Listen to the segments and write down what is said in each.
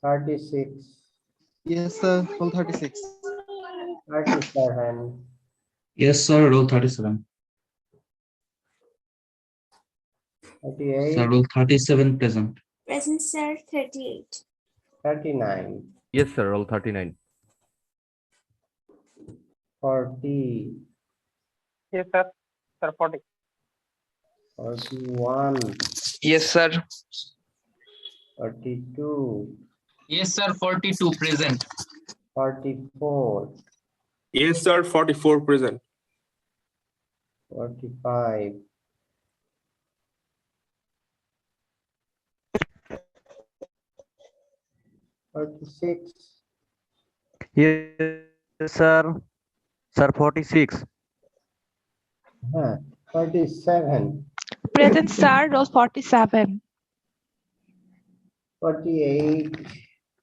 36. Yes, sir. Rule 36. 37. Yes, sir. Rule 37. 38. Sir, Rule 37 present. Present, sir. 38. 39. Yes, sir. Rule 39. 40. Yes, sir. Sir, 40. 41. Yes, sir. 42. Yes, sir. 42 present. 44. Yes, sir. 44 present. 45. 46. Yes, sir. Sir, 46. 47. Present, sir. Rule 47. 48.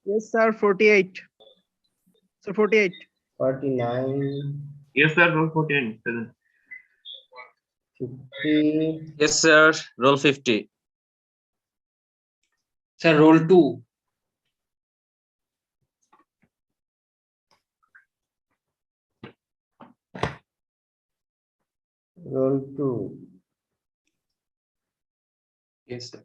Yes, sir. 48. Sir, 48. 49. Yes, sir. Rule 14 present. 50. Yes, sir. Rule 50. Sir, Rule 2. Roll 2. Yes, sir.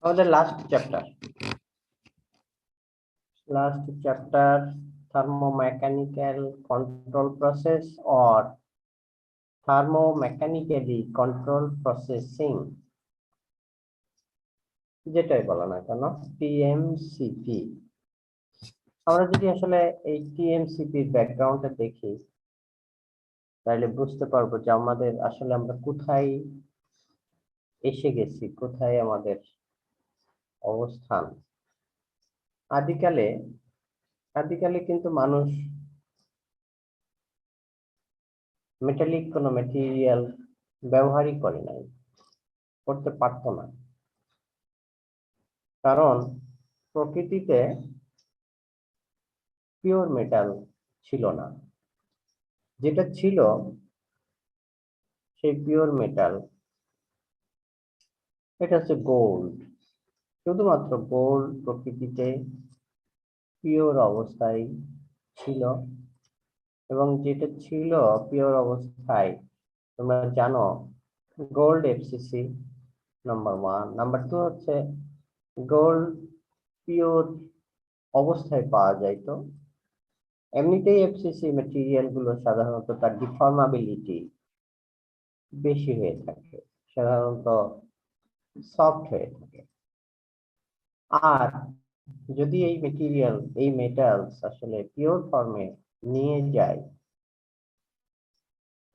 The last chapter. Last chapter, thermomechanical control process or thermomechanically control processing, যেটাই বলো না কেন, TMCP. আমরা যদি আসলে এই টিএমসিপির ব্যাকগ্রাউন্ডটা দেখি তাহলে বুঝতে পারবো যে আমাদের আসলে আমরা কোথায় এসে গেছি, কোথায় আমাদের অবস্থান। আদিকালে কিন্তু মানুষ মেটালিক কোনো ম্যাটেরিয়াল ব্যবহারই করে নাই, করতে পারতো না। কারণ প্রকৃতিতে পিওর মেটাল ছিল না, যেটা ছিল সেই পিওর মেটাল, এটা হচ্ছে গোল্ড। শুধুমাত্র গোল্ড প্রকৃতিতে পিওর অবস্থায় ছিল, এবং যেটা ছিল পিওর অবস্থায় তোমরা জানো গোল্ড এফসিসি নাম্বার 1, নাম্বার 2 হচ্ছে গোল্ড পিওর অবস্থায় পাওয়া যাইতো। এমনিতেই এফসিসি ম্যাটেরিয়াল গুলো সাধারণত তার ডিফর্মাবিলিটি বেশি হয়ে থাকে, সাধারণত সফট হয়ে থাকে। আর যদি এই মেটেরিয়াল, এই মেটালস আসলে পিওর ফর্মে নিয়ে যায়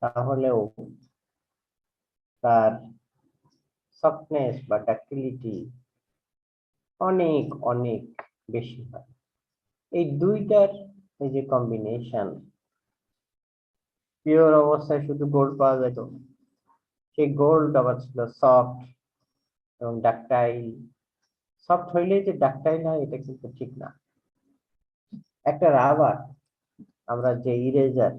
তাহলেও তার সফটনেস বা ডাক্টিলিটি অনেক অনেক বেশি হয়। এই দুইটার এই যে কম্বিনেশন, পিওর অবস্থায় শুধু গোল্ড পাওয়া যেত, সেই গোল্ড আবার ছিল সফট এবং ডাকটাইল। সফট হইলেই যে ডাকটাইল হয় এটা কিন্তু ঠিক না। একটা রাবার, আমরা যে ইরেজার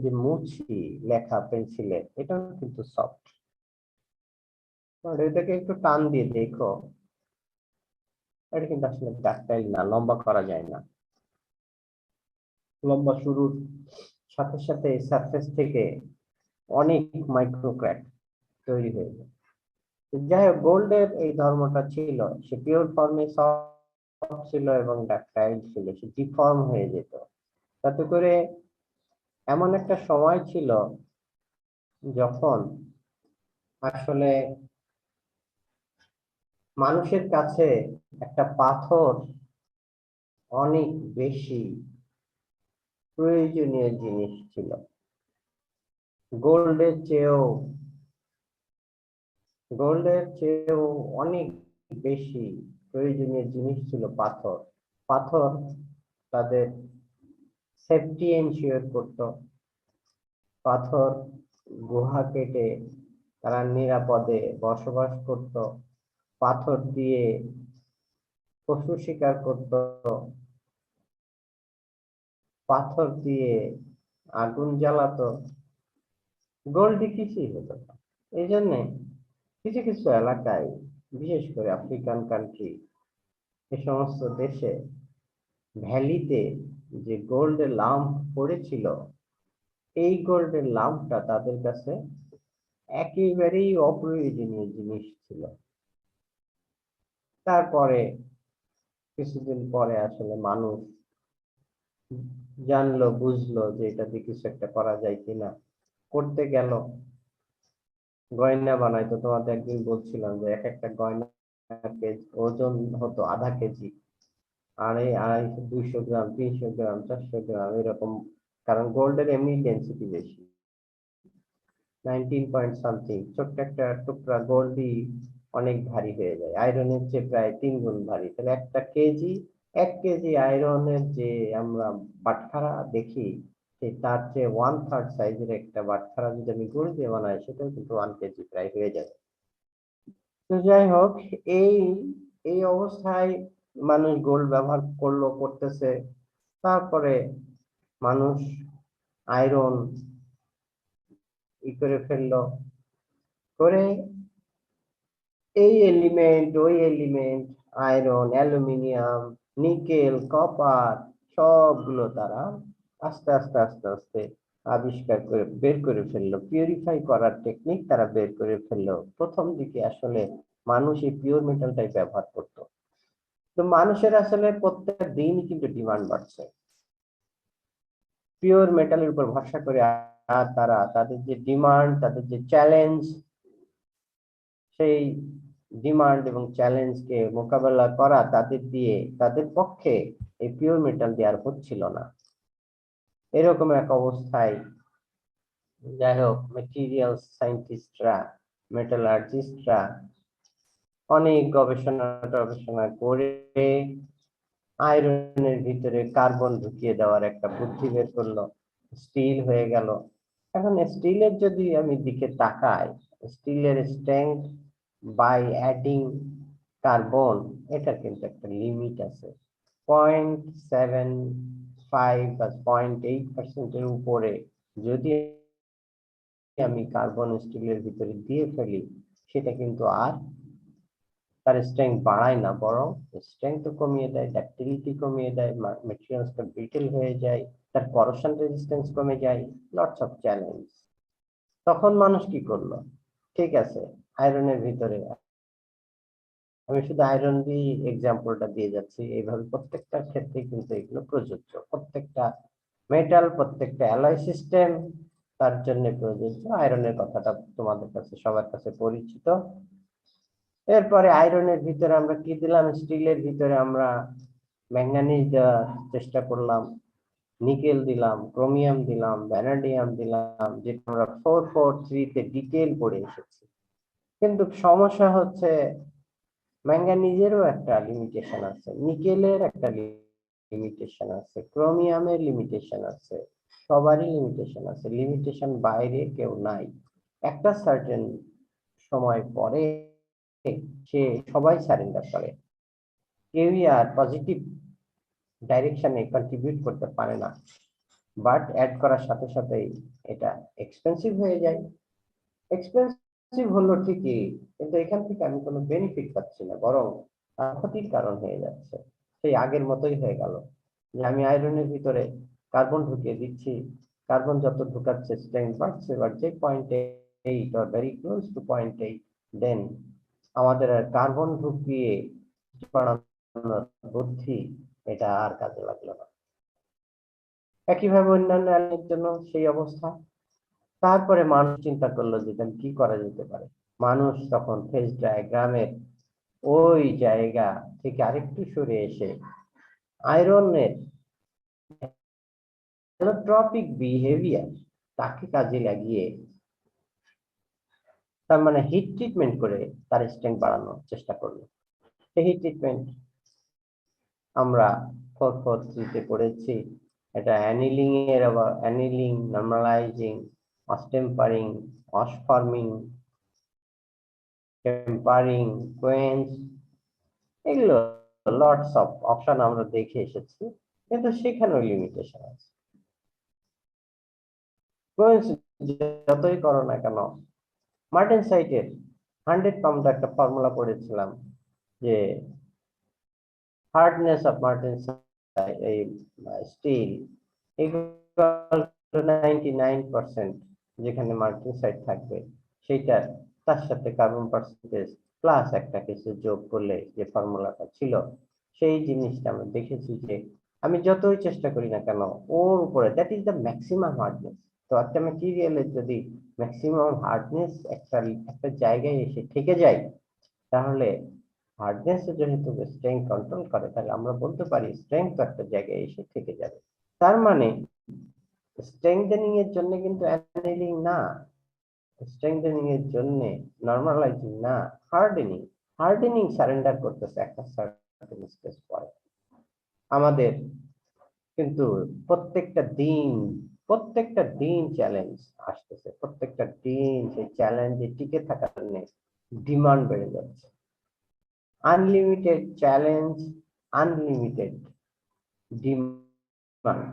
দিয়ে মুছি লেখা পেন্সিলে, এটাও কিন্তু সফট। এটাকে একটু টান দিয়ে দেখো, এটা কিন্তু আসলে ডাকটাইল না, লম্বা করা যায় না। লম্বা শুরুর সাথে সাথে সারফেস থেকে অনেক মাইক্রো ক্র্যাক তৈরি হয়ে যায়। যাই হোক, গোল্ডের এই ধর্মটা ছিল, সে পিওর ফর্মে সফট ছিল এবং ডাকটাইল ছিল, সে ডিফর্ম হয়ে যেত। তাতে করে এমন একটা সময় ছিল যখন আসলে মানুষের কাছে একটা পাথর অনেক বেশি প্রয়োজনীয় জিনিস ছিল। গোল্ডের চেয়েও অনেক বেশি প্রয়োজনীয় জিনিস ছিল পাথর। পাথর তাদের সেফটি এনশিওর করত। পাথর গুহা কেটে তারা নিরাপদে বসবাস করত। পাথর দিয়ে পশু শিকার করত। পাথর দিয়ে আগুন জ্বালাতো। গোল্ডে কিছুই হতো না। এই জন্যে কিছু কিছু এলাকায়, বিশেষ করে আফ্রিকান কান্ট্রি, এ সমস্ত দেশে ভ্যালিতে যে গোল্ডের লাম্প পড়েছিল, এই গোল্ডের লাম্পটা তাদের কাছে একেবারেই অপ্রয়োজনীয় জিনিস ছিল। তারপরে কিছুদিন পরে আসলে মানুষ জানলো, বুঝলো যে এটা দিয়ে কিছু একটা করা যায় কিনা। করতে গেল, গয়না বানাইতো। তোমাদের একদিন বলছিলাম যে এক একটা গয়না ওজন হতো আধা কেজি, 250, 200 গ্রাম, 300 গ্রাম, 400 গ্রাম এরকম। কারণ গোল্ডের এমনি ডেন্সিটি বেশি, 19 পয়েন্ট সামথিং। ছোট্ট একটা টুকরা গোল্ডই অনেক ভারী হয়ে যায়, আয়রনের চেয়ে প্রায় 3 গুণ ভারী। তাহলে 1 কেজি আয়রনের যে আমরা বাটখারা দেখি, তার চেয়ে 1/3 সাইজের একটা বাটখারা যদি আমি গোল্ড দিয়ে বানাই, সেটাও কিন্তু 1 কেজি প্রায় হয়ে যাবে। তো যাই হোক, এই এই অবস্থায় মানুষ গোল্ড ব্যবহার করতেছে। তারপরে মানুষ আয়রন করে ফেললো, করে এই এলিমেন্ট ওই element, iron, aluminium, nickel, copper, সবগুলো তারা আস্তে আস্তে আস্তে আস্তে আবিষ্কার করে বের করে ফেললো। পিউরিফাই করার টেকনিক তারা বের করে ফেললো। প্রথম দিকে আসলে মানুষ এই পিওর মেটালটাই ব্যবহার করত। তো মানুষের আসলে প্রত্যেক দিনই কিন্তু ডিমান্ড বাড়ছে পিওর মেটালের উপর ভরসা করে। আর তারা তাদের যে ডিমান্ড, তাদের যে চ্যালেঞ্জ, সেই ডিমান্ড এবং চ্যালেঞ্জকে মোকাবেলা করা তাদের পক্ষে এই পিওর মেটাল দিয়ে আর হচ্ছিল না। এরকম এক অবস্থায় যাই হোক, মেটেরিয়াল সায়েন্টিস্টরা, মেটালার্জিস্টরা অনেক গবেষণা করে আয়রনের ভিতরে কার্বন ঢুকিয়ে দেওয়ার একটা বুদ্ধি বের করলো। স্টিল হয়ে গেল। এখন স্টিলের যদি আমি দিকে তাকাই, স্টিলের স্ট্রেংথ বাই অ্যাডিং কার্বন, এটা কিন্তু একটা লিমিট আছে। 0.75 বা 0.8% উপরে যদি আমি কার্বন স্টিলের ভিতরে দিয়ে ফেলি, সেটা কিন্তু আর তার স্ট্রেংথ বাড়ায় না, বরং স্ট্রেংথ কমিয়ে দেয়, ডাক্টিলিটি কমিয়ে দেয়, ম্যাটেরিয়ালসটা ব্রিটেল হয়ে যায়, তার করোশন রেজিস্ট্যান্স কমে যায়। Lots of challenge. তখন মানুষ কি করলো? ঠিক আছে, আয়রনের ভিতরে, আমি শুধু আয়রন দিয়ে এক্সাম্পলটা দিয়ে যাচ্ছি, এইভাবে প্রত্যেকটা ক্ষেত্রে কিন্তু এগুলো প্রযোজ্য। প্রত্যেকটা মেটাল, প্রত্যেকটা অ্যালয় সিস্টেম তার জন্য প্রযোজ্য। আয়রনের কথাটা তোমাদের কাছে সবার কাছে পরিচিত। এরপরে আয়রনের ভিতরে আমরা কি দিলাম? স্টিলের ভিতরে আমরা ম্যাঙ্গানিজ দেওয়ার চেষ্টা করলাম, নিকেল দিলাম, ক্রোমিয়াম দিলাম, ভ্যানাডিয়াম দিলাম, যেটা আমরা 443-তে ডিটেল পড়ে এসেছি। কিন্তু সমস্যা হচ্ছে ম্যাঙ্গানিজেরও একটা লিমিটেশন আছে, নিকেলের একটা লিমিটেশন আছে, ক্রোমিয়ামের লিমিটেশন আছে, সবারই লিমিটেশন আছে। লিমিটেশন বাইরে কেউ নাই। একটা সার্টেন সময় পরে সে সবাই সারেন্ডার করে, কেউই আর পজিটিভ ডাইরেকশনে কন্ট্রিবিউট করতে পারে না। বাট অ্যাড করার সাথে সাথেই এটা এক্সপেন্সিভ হয়ে যায়। এক্সপেন্সিভ হলো ঠিকই, কিন্তু এখান থেকে আমি কোনো বেনিফিট পাচ্ছি না, বরং ক্ষতির কারণ হয়ে যাচ্ছে। সেই আগের মতোই হয়ে গেল, যে আমি আয়রনের ভিতরে কার্বন ঢুকিয়ে দিচ্ছি, কার্বন যত ঢুকাচ্ছে স্ট্রেংথ বাড়ছে, 0.8 or very close to 0.8, দেন আমাদের আর কার্বন ঢুকিয়ে বাড়ানোর বুদ্ধি এটা আর কাজে লাগলো না। একইভাবে অন্যান্য অ্যালয়ের জন্য সেই অবস্থা। তারপরে মানুষ চিন্তা করলো যে কি করা যেতে পারে। মানুষ তখন ফেজ ডায়াগ্রামের ওই জায়গা থেকে আরেকটু সরে এসে আয়রনের অ্যালোট্রপিক বিহেভিয়ার তাকে কাজে লাগিয়ে, তার মানে হিট ট্রিটমেন্ট করে তার স্ট্রেংথ বাড়ানোর চেষ্টা করলো। সেই হিট ট্রিটমেন্ট আমরা 443-তে পড়েছি। এটা অ্যানিলিং এর আবার অ্যানিলিং, নরমালাইজিং, অস্টেম্পারিং, অসফর্মিং, টেম্পারিং, কোয়েন্স, এগুলো লটস অফ অপশন আমরা দেখে এসেছি, কিন্তু সেখানেও লিমিটেশন আছে। কোয়েন্স যতই করো না কেন, মার্টিন সাইটের 100 পাউন্ড একটা ফর্মুলা পড়েছিলাম যে হার্ডনেস অফ মার্টিন এই স্টিল ইকুয়াল টু 99%, যেখানে মার্টিন সাইট থাকবে সেইটার তার সাথে কার্বন পার্সেন্টেজ প্লাস একটা কিছু যোগ করলে যে ফর্মুলাটা ছিল, সেই জিনিসটা আমরা দেখেছি যে আমি যতই চেষ্টা করি না কেন ওর উপরে, that is the maximum hardness. তো একটা ম্যাটেরিয়ালের যদি ম্যাক্সিমাম হার্ডনেস একটা জায়গায় এসে থেকে যায়, তাহলে হার্ডনেস যেহেতু স্ট্রেংথ কন্ট্রোল করে, তাহলে আমরা বলতে পারি স্ট্রেংথ একটা জায়গায় এসে থেকে যাবে। তার মানে স্ট্রেংথেনিং এর জন্য কিন্তু অ্যানিলিং না, স্ট্রেংথেনিং এর জন্য নরমালাইজিং না, হার্ডেনিং। হার্ডেনিং সারেন্ডার করতেছে একটা সার্টেন স্টেজ পরে। আমাদের কিন্তু প্রত্যেকটা দিন চ্যালেঞ্জ আসতেছে, প্রত্যেকটা দিন সেই চ্যালেঞ্জে টিকে থাকার জন্য ডিমান্ড বেড়ে যাচ্ছে। Unlimited challenge, unlimited demand.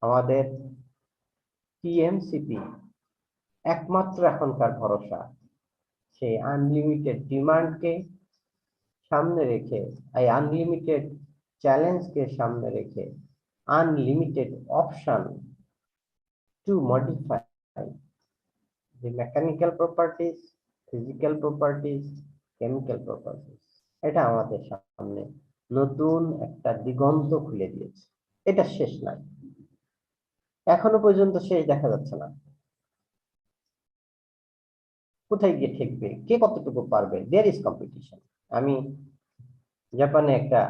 আমাদের টিএমসিপি একমাত্র এখনকার ভরসা। সেই আনলিমিটেড ডিমান্ডকে সামনে রেখে, এই আনলিমিটেড চ্যালেঞ্জকে সামনে রেখে, unlimited option to modify the mechanical properties, physical properties, chemical properties, এটা আমাদের সামনে নতুন একটা দিগন্ত খুলে দিয়েছে। এটা শেষ নাই, এখনো পর্যন্ত শেষ দেখা যাচ্ছে না। কোথায় গিয়ে ঠেকবে, কে কতটুকু পারবে, দেয়ার ইজ কম্পিটিশন। আমি জাপানে একটা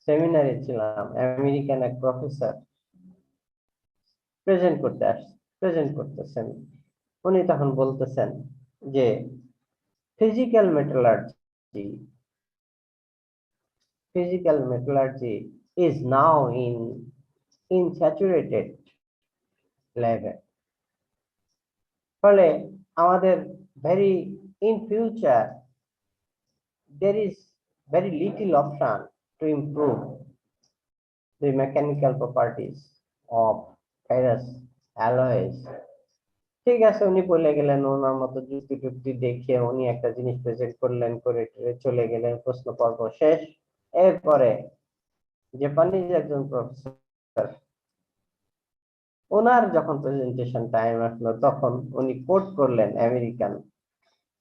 সেমিনারে ছিলাম, আমেরিকান এক প্রফেসর প্রেজেন্ট করতেছেন। উনি তখন বলতেছেন যে physical metallurgy is now in saturated level. ফলে আমাদের in future there is very little option to improve the mechanical properties of ferrous alloys. ঠিক আছে, উনি বলে গেলেন, ওনার মতো যুক্তি টুক্তি দেখিয়ে উনি একটা জিনিস প্রেজেন্ট করলেন, করে চলে গেলেন, প্রশ্ন পর্ব শেষ। এরপরে জাপানিজ একজন প্রফেসর, ওনার যখন প্রেজেন্টেশন টাইম আসলো, তখন উনি কোট করলেন আমেরিকান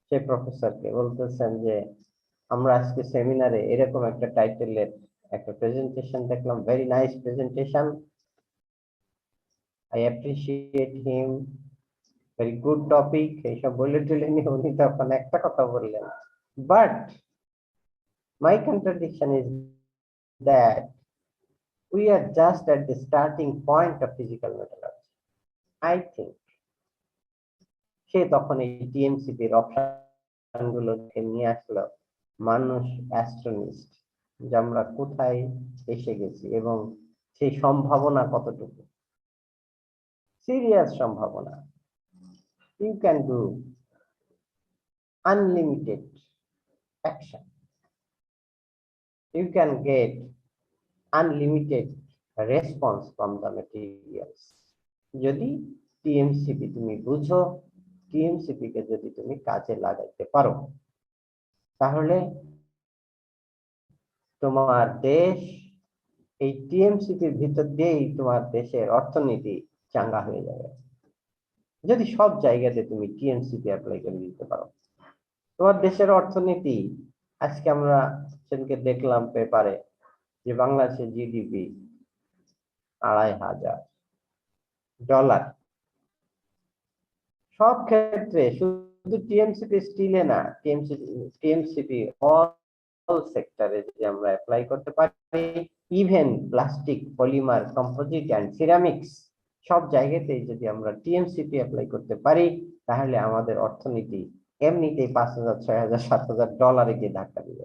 সেই প্রফেসরকে, বলতেছেন যে আমরা আজকে সেমিনারে এরকম একটা টাইটেলের একটা প্রেজেন্টেশন দেখলাম, very nice presentation, I appreciate him, very good topic, এইসব বলে টলে নিয়ে উনি তখন একটা কথা বললেন, but my contradiction is that we are just at the starting point of physical metallurgy. I think সে তখন এই টিএমসিপি এর অপশন গুলো নিয়ে আসলো, মানুষ অ্যাস্ট্রোনিস্ট, যে আমরা কোথায় এসে গেছি এবং সেই সম্ভাবনা কতটুকু, সিরিয়াস সম্ভাবনা। You can do unlimited action. You can get unlimited response from the materials. যদি টিএমসিপি তুমি বুঝো, টিএমসিপি কে যদি তুমি কাজে লাগাইতে পারো, তাহলে তোমার দেশ এই টিএমসিপির ভিতর দিয়েই তোমার দেশের অর্থনীতি চাঙ্গা হয়ে যাবে। যদি সব জায়গাতে তুমি টিএমসিপি অ্যাপ্লাই করে দিতে পারো, তোমার দেশের অর্থনীতি, আজকে আমরা সেদিনকে দেখলাম পেপারে যে বাংলাদেশের জিডিপি $2,500, সব ক্ষেত্রে শুধু টিএমসিপি স্টিলে না, টিএমসিপি অল সেক্টরে যদি আমরা অ্যাপ্লাই করতে পারি, even plastic, polymer, composite and ceramics সব জায়গাতেই যদি আমরা টিএমসিপি অ্যাপ্লাই করতে পারি, তাহলে আমাদের অর্থনীতি এমনিতেই 5,000, 6,000, 7,000 ডলারে গিয়ে ধাক্কা দিবে,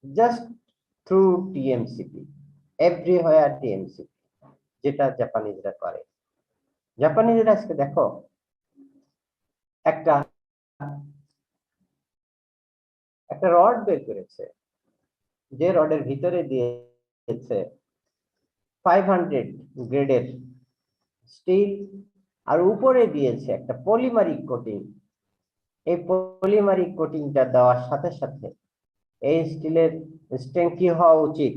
just through TMCP, everywhere TMCP, যেটা জাপানিজরা করে। জাপানিজরা আজকে দেখো একটা রড বের করেছে, যে রডের ভিতরে দিয়েছে 500 গ্রেডের স্টিল, আর উপরে দিয়েছে একটা পলিমারিক কোটিং। এই পলিমারিক কোটিংটা দেওয়ার সাথে সাথে এই স্টিলের স্ট্রেংথ কি হওয়া উচিত?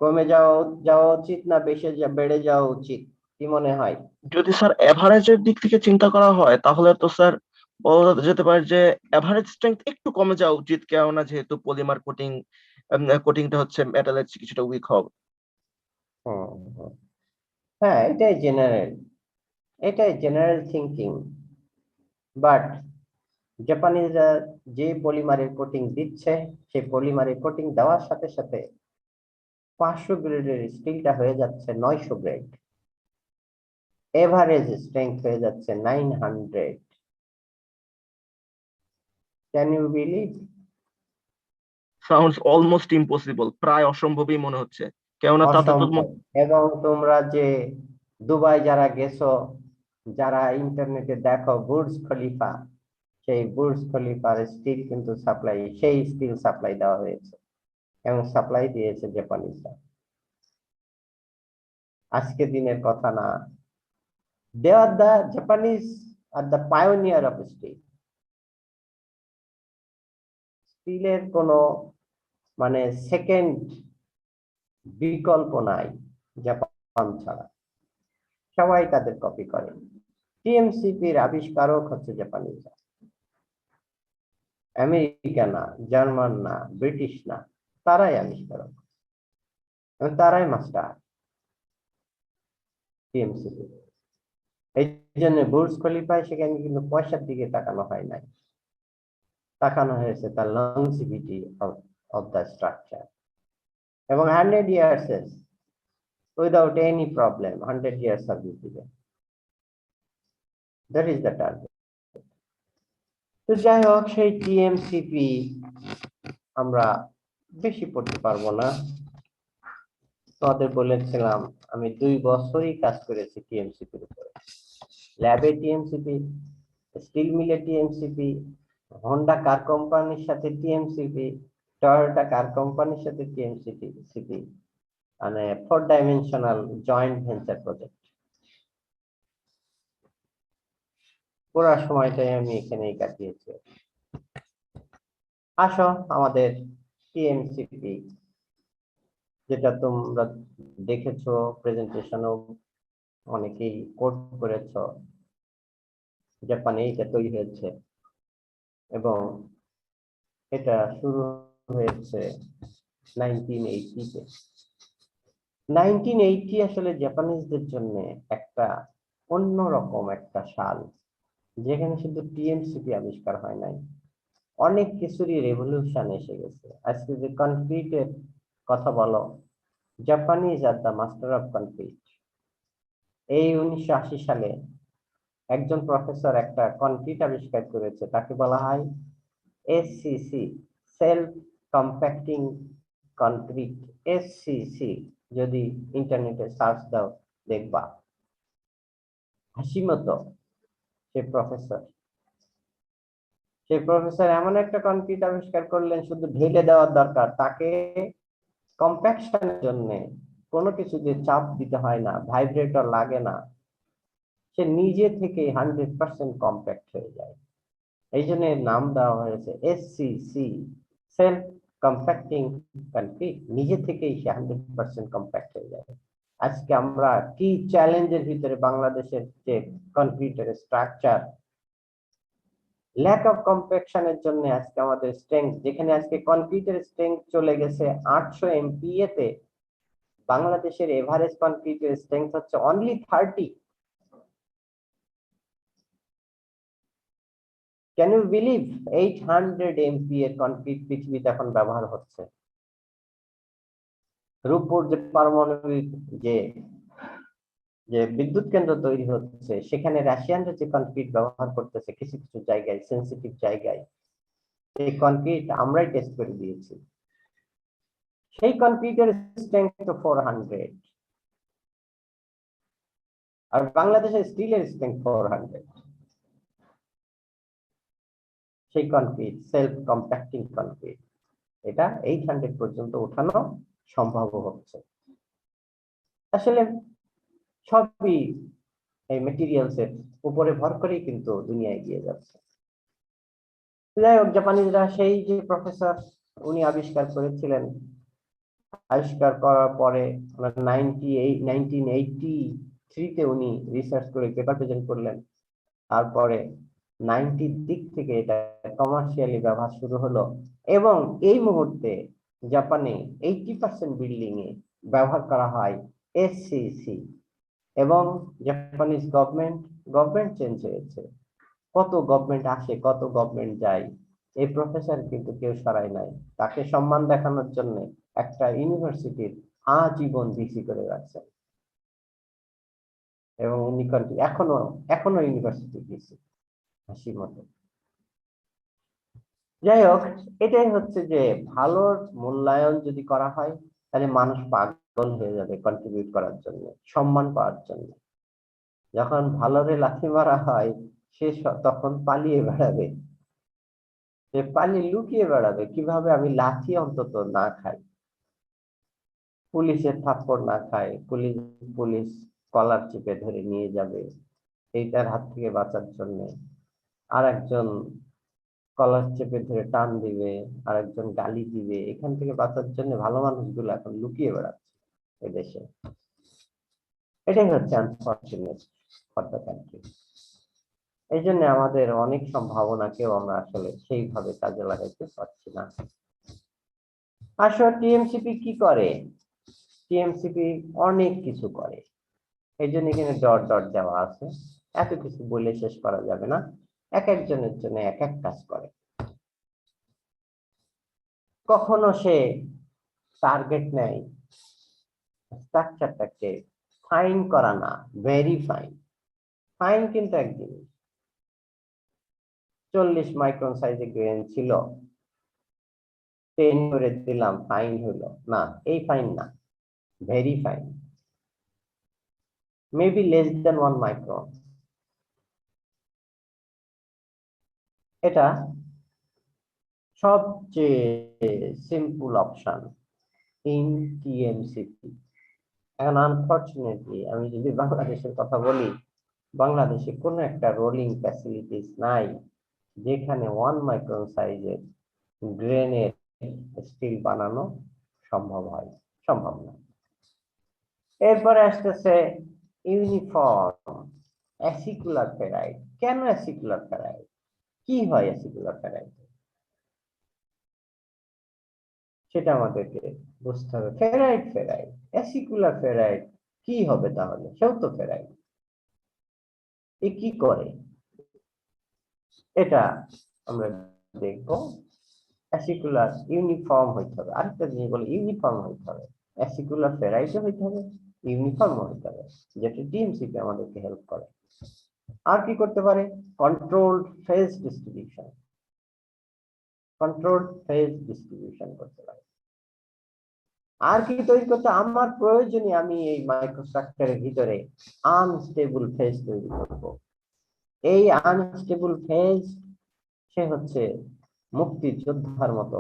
কমে যাওয়া উচিত না বেড়ে যাওয়া উচিত? কি মনে হয়? যদি স্যার এভারেজের দিক থেকে চিন্তা করা হয়, তাহলে তো স্যার বলা যেতে পারে যে এভারেজ স্ট্রেংথ একটু কমে যাওয়া উচিত, কেননা যেহেতু পলিমার কোটিংটা হচ্ছে মেটালের কিছুটা উইক হবে। হ্যাঁ, এটাই জেনারেল থিঙ্কিং। বাট জাপানিজরা যে পলিমারের কোটিং দিচ্ছে, সেই পলিমারের কোটিং দেওয়ার সাথে সাথে 500 গ্রেডের স্টিলটা হয়ে যাচ্ছে 900 গ্রেড, এভারেজ স্ট্রেংথ হয়ে যাচ্ছে 900। Can you believe? Sounds almost impossible, প্রায় অসম্ভবই মনে হচ্ছে, কেননা তাতে তো অসম্ভব। এবং তোমরা যে দুবাই যারা গেছো, যারা ইন্টারনেটে দেখো বুর্জ খলিফা, সেই বুর্জ খলিফার স্টিল কিন্তু সেই স্টিল সাপ্লাই দেওয়া হয়েছে এবং সাপ্লাই দিয়েছে জাপানিজরা। আজকে দিনের কথা না, they are the Japanese are the pioneer of steel. স্টিলের কোনো মানে সেকেন্ড বিকল্প নাই জাপান ছাড়া, সবাই তাদের কপি করে। টিএমসিপির আবিষ্কারক হচ্ছে জাপানিজরা, আমেরিকা না, জার্মান না, ব্রিটিশ না, তারাই আবিষ্কারক এবং তারাই মাস্টার টিএমসিপি। এই জন্য বুর্জ খলিফায় সেখানে কিন্তু পয়সার দিকে তাকানো হয় নাই, তাকানো হয়েছে তার লংজিভিটি অফ দ্য স্ট্রাকচার। এবং 100 years without any problem, 100 years service দিবে, দ্যাট ইজ দ্য টার্গেট। তো যাই হোক, সেই টিএমসিপি আমরা বেশি পড়তে পারবো না। তোমাদের বলেছিলাম আমি 2 বছরই কাজ করেছি টিএমসিপির উপরে, ল্যাবে টিএমসিপি, স্টিল মিলে টিএমসিপি, হোন্ডা কার কোম্পানির সাথে টিএমসিপি, টয়োটা কার কোম্পানির সাথে টিএমসিপি, মানে 4 ডাইমেনশনাল জয়েন্ট ভেঞ্চার প্রজেক্ট। পুরো সময়টাই আমি এখানেই কাটিয়েছি। আসো আমাদের টিএমসিপি, যেটা তোমরা দেখেছো প্রেজেন্টেশনও অনেকেই কোট করেছো, জাপানে এটা তৈরি হয়েছে এবং এটা শুরু হয়েছে 1980-তে। 1980 আসলে জাপানিজদের জন্য একটা অন্যরকম একটা সাল, যেখানে শুধু টিএমসিপি আবিষ্কার হয় নাই, অনেক কিছুরই রেভলিউশন এসে গেছে। আজকে যে কনক্রিটের কথা বলো, Japanese are the master of concrete. এই 1980 সালে একজন প্রফেসর একটা কনক্রিট আবিষ্কার করেছে, তাকে বলা হয় SCC, self compacting concrete. SCC যদি ইন্টারনেটে সার্চ দাও দেখবা। হাসিমতো সেই প্রফেসর এমন একটা কনক্রিট আবিষ্কার করলেন, শুধু ঢেলে দেওয়ার দরকার, তাকে কম্প্যাকশনের জন্য কোনো কিছু যে চাপ দিতে হয় না, ভাইব্রেটর লাগে না, সে নিজে থেকে 100% কম্প্যাক্ট হয়ে যায়। এই জন্য নাম দেওয়া হয়েছে এসসিসি, সেলফ কম্প্যাক্টিং কনক্রিট। নিজে থেকেই সে 100% কম্প্যাক্ট হয়ে যায়। আজকে আমরা কি চ্যালেঞ্জের ভিতরে বাংলাদেশের যে কনক্রিটের স্ট্রাকচার, ল্যাক অফ কম্প্যাকশনের জন্য আজকে আমাদের স্ট্রেংথ, যেখানে আজকে কনক্রিটের স্ট্রেংথ চলে গেছে 800 MPa তে, বাংলাদেশের এভারেজ কনক্রিটের স্ট্রেংথ হচ্ছে only 30। Can you believe 800 MP এর কনক্রিট পৃথিবীতে এখন ব্যবহার হচ্ছে? রূপপুর যে পারমাণবিক যে যে বিদ্যুৎ কেন্দ্র তৈরি হচ্ছে, সেখানে রাশিয়ানরা যে কনক্রিট ব্যবহার করতেছে কিছু কিছু জায়গায়, সেন্সিটিভ জায়গায়, সেই কনক্রিট আমরাই টেস্ট করে দিয়েছি। সেই কনক্রিটের স্ট্রেংথ তো 400, আর বাংলাদেশের স্টিলের স্ট্রেংথ 400। সেই কনক্রিট, সেলফ কম্প্যাক্টিং কনক্রিট, এটা 800 পর্যন্ত ওঠানো সম্ভব হচ্ছে। আসলে সবই এই মেটেরিয়ালস এর উপরে ভর করেই কিন্তু দুনিয়া এগিয়ে যাচ্ছে। যাই হোক, জাপানিজরা সেই যে প্রফেসর উনি আবিষ্কার করেছিলেন, আবিষ্কার করার পরে 1983-তে উনি রিসার্চ করে পেপার প্রেজেন্ট করলেন। তারপরে 90 দিক থেকে এটা কমার্শিয়ালি ব্যবহার শুরু হলো, এবং এই মুহূর্তে জাপানে 80% বিল্ডিং এ ব্যবহার করা হয় এসসিসি। এবং জাপানিজ গভর্নমেন্ট চেঞ্জ হয়েছে, কত গভর্নমেন্ট আসে কত গভর্নমেন্ট যায়, এই প্রফেসর কিন্তু কেউ সরায় নাই। তাকে সম্মান দেখানোর জন্য একটা ইউনিভার্সিটির আজীবন ভিসি করে রাখছেন, এবং উনি এখনো ইউনিভার্সিটি ভিসি হাসি মতো। যাই হোক, এটাই হচ্ছে যে ভালোর মূল্যায়ন যদি করা হয়, তাহলে মানুষ পাগল হয়ে যাবে কন্ট্রিবিউট করার জন্য, সম্মান পাওয়ার জন্য। যখন ভালোরে লাথি মারা হয়, সে তখন পালিয়ে বেড়াবে, সে পালিয়ে লুকিয়ে বেড়াবে, কিভাবে আমি লাথি অন্তত না খাই, পুলিশের থাপ্পড় না খাই, পুলিশ কলার চেপে ধরে নিয়ে যাবে এইটার হাত থেকে বাঁচার জন্য। আর একজন কলার চেপে ধরে টান দিবে, আর একজন গালি দিবে, এখান থেকে বাঁচার জন্য ভালো মানুষগুলো এখন লুকিয়ে বেড়াচ্ছে এদেশে। এটাই হচ্ছে আনফরচুনেট ফর দ্য কান্ট্রি। এই জন্য আমাদের অনেক সম্ভাবনাকেও আমরা আসলে সেইভাবে কাজে লাগাইতে পারছি না। আসলে টিএমসিপি কি করে? টিএমসিপি অনেক কিছু করে, এই জন্য এখানে ডট ডট দেওয়া আছে, এত কিছু বলে শেষ করা যাবে না, এক একজনের জন্য এক এক কাজ করে। কখনো সে টার্গেট নেয় স্ট্রাকচারটাকে ফাইন করা না, ভেরিফাই। ফাইন কিন্তু এক জিনিস, 40 মাইক্রন সাইজে গ্রেন ছিল, 10 করে দিলাম, ফাইন হলো না, এই ফাইন না, verify. Maybe less than 1 micron, এটা সবচেয়ে সিম্পল অপশন ইন টিএমসিপি। এখন আনফরচুনেটলি আমি যদি বাংলাদেশের কথা বলি, বাংলাদেশে কোনো একটা রোলিং ফ্যাসিলিটিস নাই যেখানে 1 মাইক্রন সাইজের গ্রেনের স্টিল বানানো সম্ভব হয়, সম্ভব না। এরপরে আসতেছে ইউনিফর্ম অ্যাসিকুলার ফেরাইট। কেন অ্যাসিকুলার ফেরাইট? কি হয় অ্যাসিকুলার ফেরাইট, সেটা আমাদেরকে বুঝতে হবে। ফেরাইট অ্যাসিকুলার ফেরাইট কি হবে তাহলে? সেও তো ফেরাইট, এ কি করে এটা আমরা দেখব। অ্যাসিকুলার ইউনিফর্ম হইতে হবে, আরেকটা জিনিস বলে ইউনিফর্ম হইতে হবে, অ্যাসিকুলার ফেরাইটও হইতে হবে, ইউনিফর্ম হইতে হবে, যেটা টিএমসিপি আমাদেরকে হেল্প করে। আর কি করতে পারে? কন্ট্রোলড ফেজ ডিস্ট্রিবিউশন, করতে পারে। আর কি তৈরি করতে? আমার প্রয়োজনীয় আমি এই মাইক্রোস্ট্রাকচারের ভিতরে আনস্টেবল ফেজ তৈরি করব। এই আনস্টেবল ফেজ সে হচ্ছে মুক্তিযোদ্ধার মতো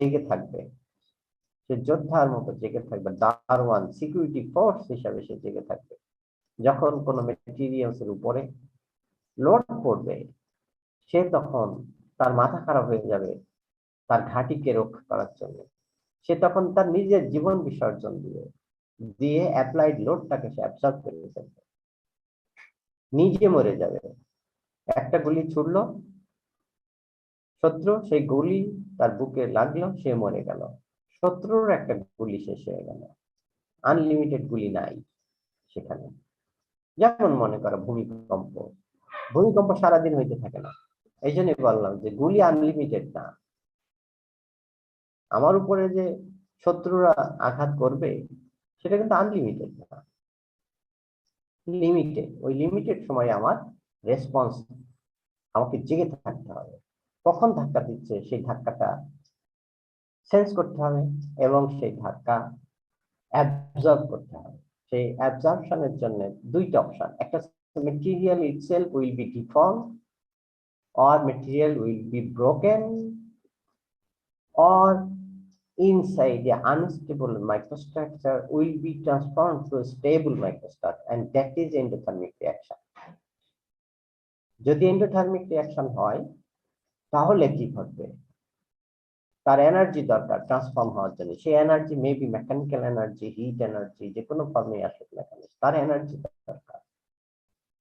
জেগে থাকবে, সে যোদ্ধার মতো জেগে থাকবে, দারওয়ান সিকিউরিটি ফোর্স হিসাবে সে জেগে থাকবে। যখন কোনো মেটেরিয়ালস এর উপরে লোড পড়বে, সে তখন তার মাথা খারাপ হয়ে যাবে তার ঘাঁটিকে রক্ষা করার জন্য, সে তখন তার নিজের জীবন বিসর্জন দিয়ে অ্যাপ্লাইড লোডটাকে সে অ্যাবসর্ব করে ফেলবে, নিজে মরে যাবে। একটা গুলি ছুড়লো শত্রু, সেই গুলি তার বুকে লাগলো, সে মরে গেল। শত্রুর একটা গুলি শেষ হয়ে গেল, আনলিমিটেড গুলি নাই সেখানে। যেমন মনে করো ভূমিকম্প সারাদিন হইতে থাকে না, এই জন্যই বললাম যে গুলি আনলিমিটেড না। আমার উপরে যে শত্রুরা আঘাত করবে সেটা কিন্তু আনলিমিটেড না, লিমিটেড। ওই লিমিটেড সময় আমার রেসপন্স, আমাকে জেগে থাকতে হবে। কখন ধাক্কা দিচ্ছে সেই ধাক্কাটা সেন্স করতে হবে এবং সেই ধাক্কা অ্যাবজর্ব করতে হবে। সেই অ্যাবজর্পশনের জন্য দুইটা অপশন, একটা material itself will be deform or material will be broken or inside the unstable microstructure will be transformed to a stable microstructure, and that is endothermic reaction. যদি এন্ডোথার্মিক রিঅ্যাকশন হয় তাহলে কি ঘটবে? তার এনার্জি দরকার transform হওয়ার জন্য। সেই energy maybe mechanical energy, hit energy, যে কোনো ফর্মে আসুক না কেন, তার এনার্জি দরকার।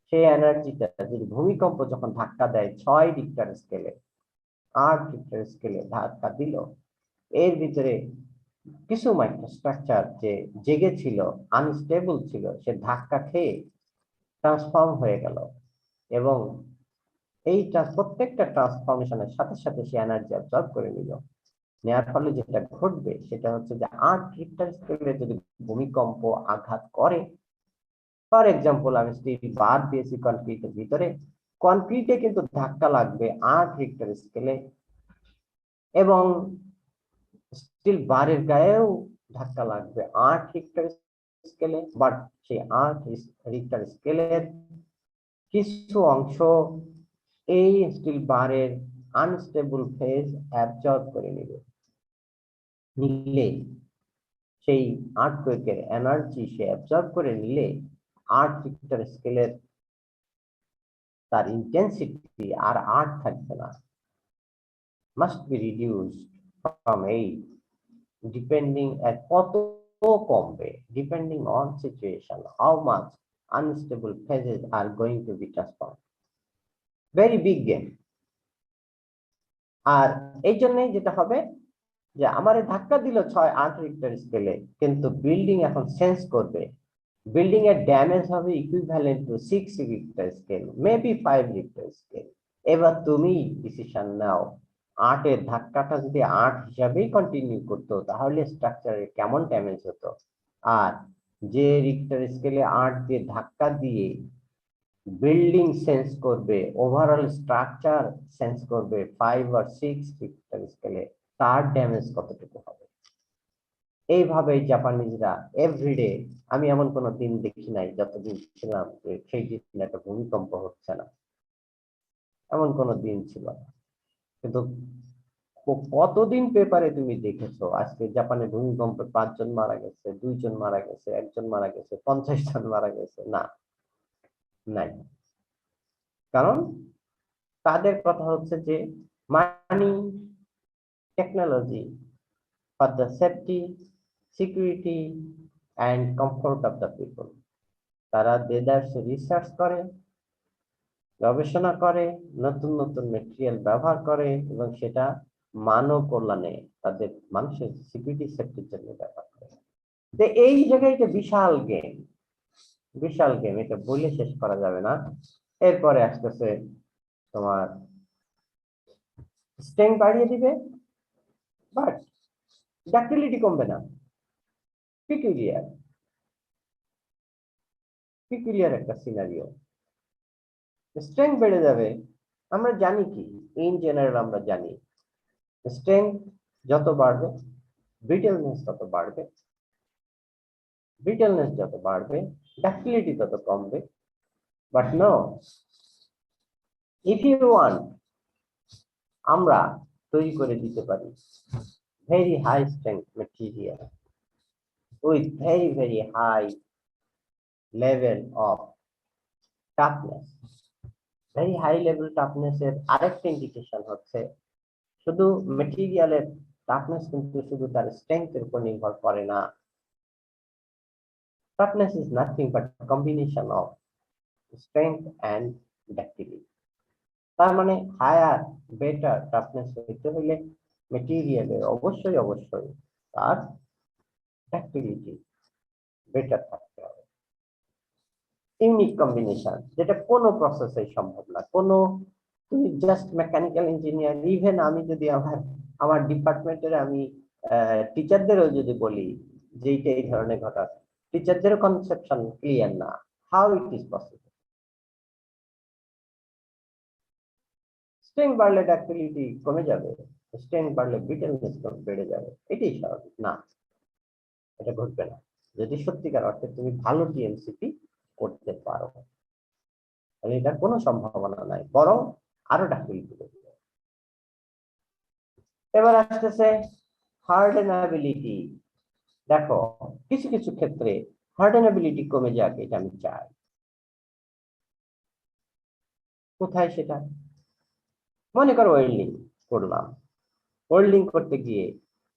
সেই এনার্জিটা যদি ভূমিকম্প যখন ধাক্কা দেয় 6 রিক্টার স্কেলে, 8 রিক্টার স্কেলে ধাক্কা দিল, এর ভিতরে কিছু মাইক্রোস্ট্রাকচার যে জেগে ছিল, আনস্টেবল ছিল, সে ধাক্কা খেয়ে ট্রান্সফর্ম হয়ে গেল এবং এই প্রত্যেকটা ট্রান্সফরমেশনের সাথে সাথে সে এনার্জি অ্যাবজর্ব করে নিল। নেওয়ার ফলে যেটা ঘটবে সেটা হচ্ছে যে 8 রিক্টার স্কেলে যদি ভূমিকম্প আঘাত করে, ফর এক্সাম্পল আমি স্টিল বার দিয়েছি কনক্রিটের ভিতরে, কনক্রিটে কিন্তু ধাক্কা লাগবে 8 রিক্টার স্কেলে এবং স্টিল বারের গায়েও ধাক্কা লাগবে 8 রিক্টার স্কেলে, বাট সেই 8 রিক্টার স্কেলের কিছু অংশ এই স্টিল বারের আনস্টেবল ফেজ অ্যাবজর্ব করে নিলে সেই আর্থকোয়েকের এনার্জি সে অ্যাবজর্ব করে নিলে 8 রিক্টার স্কেলের তার ইন্টেন্সিটি আর 8 থাকবে না, must be reduced from 8, depending at কত কমবে, depending on situation, how much unstable phases are going to be transformed. Very big game. আর এই জন্যই যেটা হবে যে আমারে ধাক্কা দিল 6-8 রিক্টার স্কেলে, কিন্তু বিল্ডিং এখন সেন্স করবে, বিল্ডিং এর ড্যামেজ হবে equivalent to 6 Richter scale, maybe 5 Richter scale. এবার তুমি ডিসিশন নাও, 8 এর ধাক্কাটা যদি 8 হিসাবেই কন্টিনিউ করতো তাহলে স্ট্রাকচারে কেমন ড্যামেজ হতো, আর যে রিক্টার স্কেলে 8 দিয়ে ধাক্কা দিয়ে বিল্ডিং সেন্স করবে, ওভারঅল স্ট্রাকচার সেন্স করবে 5 or 6 রিক্টার স্কেলে, তার ড্যামেজ কতটুকু হবে। এইভাবে জাপানিজরা এভরিডে, আমি এমন কোনো দিন দেখি নাই যতদিন ছিলাম যে সেই দিন একটা ভূমিকম্প হচ্ছে না, এমন কোনো দিন ছিল না। কিন্তু কতদিন পেপারে তুমি দেখেছো আজকে জাপানে ভূমিকম্পে 5 জন মারা গেছে, 2 জন মারা গেছে, 1 জন মারা গেছে, 50 জন মারা গেছে? না, নাই। কারণ তাদের কথা হচ্ছে যে money, technology for the safety, security and comfort of the people. তারা দেদার্স রিসার্চ করে, গবেষণা করে, নতুন নতুন মেটেরিয়াল ব্যবহার করে এবং সেটা মানব কল্যাণে, তাদের মানুষের সিকিউরিটি সেফটির জন্য ব্যবহার করে। তো এই জায়গায় এটা বিশাল গেম, বিশাল গেম, এটা বলে শেষ করা যাবে না। এরপরে আসতেছে তোমার স্ট্রেংথ বাড়িয়ে দিবে, বাট ডাক্টিলিটি কমবে না। পিকুলিয়ার একটা সিনারিও, স্ট্রেংথ বেড়ে যাবে। আমরা জানি কি, ইন জেনারেল আমরা জানি স্ট্রেংথ যত বাড়বে ব্রিটেলনেস তত বাড়বে, ব্রিটেলনেস যত বাড়বে ডাক্টিলিটি তত কমবে। But no, if you want, আমরা তৈরি করে দিতে পারি very high strength material with very high level of toughness. Very high level toughness এর আরেকটা ইন্ডিকেশন হচ্ছে শুধু মেটেরিয়ালের টাফনেস কিন্তু শুধু তার স্ট্রেংথের উপর নির্ভর করে না। Toughness is nothing but combination of strength and ductility. তার মানে হায়ার বেটার টাফনেস হইতে হলে মেটেরিয়ালের অবশ্যই তার ডাক্টিলিটি বেটার থাকতে হবে। ইউনিক কম্বিনেশন, যেটা কোনো প্রসেসে সম্ভব না, কোনো তুমি জাস্ট মেকানিক্যাল ইঞ্জিনিয়ার, ইভেন আমি যদি আমার ডিপার্টমেন্টের আমি টিচারদেরও যদি বলি যে এইটা এই ধরনের ঘটনা, টিচারদেরও কনসেপশন ক্লিয়ার না, how it is possible. Strength বাড়লে ডাক্টিলিটি কমে যাবে, স্ট্রেংথ বাড়লে ব্রিটেলনেস বেড়ে যাবে, এটাই স্বাভাবিক না, এটা ঘটবে না যদি সত্যিকার অর্থে তুমি ভালো টিএমসিপি করতে পারো, তাহলে এটার কোনো সম্ভাবনা নাই, বরং আরো ডাক্টিলিটি করবে। এবার আসতেছে হার্ডেনাবিলিটি। দেখো কিছু কিছু ক্ষেত্রে হার্ডেনাবিলিটি কমে যাক, এটা আমি চাই। কোথায় সেটা? মনে করো ওয়েল্ডিং করলাম, ওয়েল্ডিং করতে গিয়ে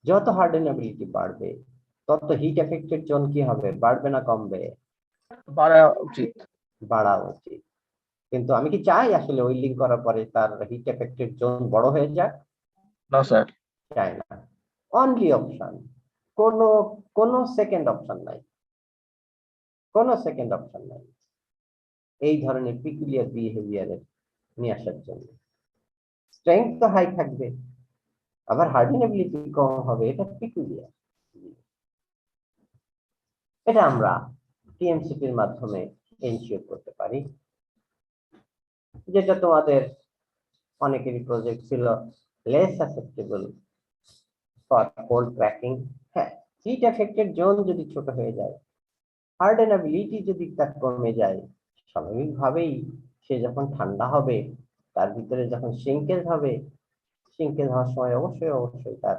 যত হার্ডেনাবিলিটি বাড়বে তত হিট এফেক্টেড জোন কি হবে, বাড়বে না কমবে? বাড়া উচিত। বাড়া উচিত। কিন্তু আমি কি চাই আসলে ওয়েল্ডিং করার পরে তার হিট এফেক্টেড জোন বড় হয়ে যাক? না স্যার। চাই না। অনলি অপশন, কোনো সেকেন্ড অপশন নাই, কোনো সেকেন্ড অপশন নাই এই ধরনের পিকুলিয়ার বিহেভিয়ারের নিয়ে আসার জন্য। স্ট্রেংথ তো হাই থাকবে, আবার হার্ডেনেবিলিটি কম হবে, এটা পিকুলিয়ার। এটা আমরা টিএমসিপির মাধ্যমে এনশিওর করতে পারি, যেটা তোমাদের অনেকেরই প্রজেক্ট ছিল less susceptible for cold cracking. হ্যাঁ, হিট এফেক্টেড জোন যদি ছোট হয়ে যায়, হার্ডেনেবিলিটি যদি তার কমে যায়, স্বাভাবিকভাবেই সে যখন ঠান্ডা হবে তার ভিতরে যখন সিঙ্কেজ হবে, সিঙ্কেজ হওয়ার সময় অবশ্যই তার